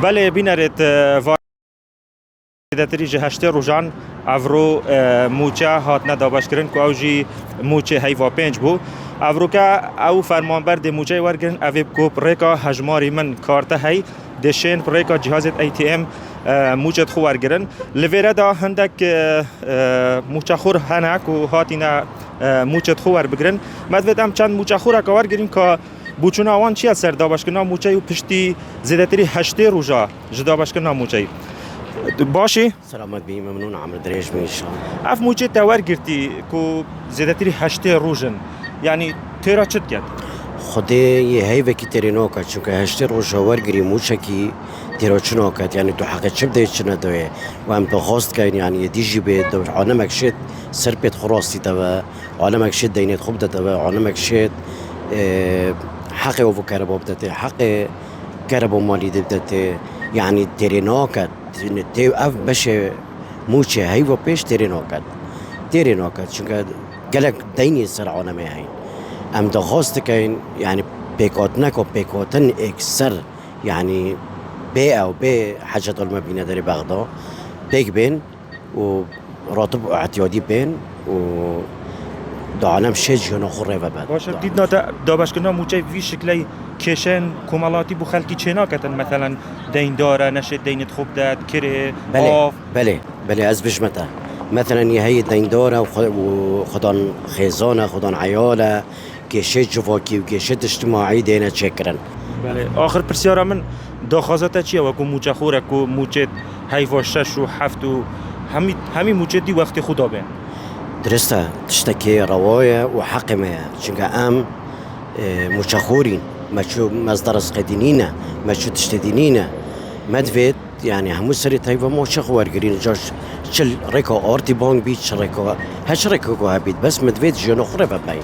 بله بینرت دتری جهشته روزان افرو موچه هات ندابش کردن که اوجی موچه هیوا پنج بو افرو که او فرمانبر د موچه ورگرن اوی کوپ ریکا هجماری من کارته هی دشین ریکا جهازت ATM موچه خو ورگرن لویره دا هندک موچه خور هنک و هاتینا موچه خو ور بگرن مدوید هم چند موچه خور که ورگرین که بوچون آوان چی سر دابش کردن موچه و پشتی زیادتری هشته روزا جدابش کردن موچه باشی؟ سلامت بی ممنون عمرو دریج میشم. اف موچه تاور گرتی کو زیادتری هشته روزن یعنی تیرا چت کرد؟ خودی یه هیوه کی تری نوکات چون که هشته روز ورگری موچه کی تیرا چه نوکات یعنی تو حقیقت چه بدهی چه نداره و هم دخواست کن یعنی دیجی بید دو عالمک شد سر بید خراستی تبا عالمک شد دینت خوب تبا عالمک شد حق او کربا بدته حق کربا مالی دبته يعني ترينوكات تي اف باش موچه هيو بيش ترينوكات شنك قالك ديني سرعونا ما هين ام دخواست كاين يعني بيكوتنك وبيكوتن اكسر يعني بي او بي حاجة المبينة داري بغداد بيك بين وراتب اعتيادي بين و دعانم شج هنا خوري وبعد باشه دیدنا دابش کردن موچه وی شکلی کشن کمالاتی بو خلکی چنا کتن مثلا دین داره نشد دینت خوب داد کره آف بله از بجمته مثلا هي دين دورة وخدان خيزانة خدان عيالة كيشت جواكي وكيشت اجتماعي دينا تشكرن. بله آخر پرسیارا من داخازات چیه و کو موچه خوره کو موچه هیوا شش و هفت و همین موچه دی وقت خدا بین. درسته تشتكي رواية وحقمة چونك ام مشخورين ما شو مصدر قدينينا ما شو تشتدينينا مدفيد يعني همو سري تايفا مشخور قرين جاش شل ريكو ارتي بانج بيت شريكو هش ريكو هابيت بس مدفيد جنو خربه باين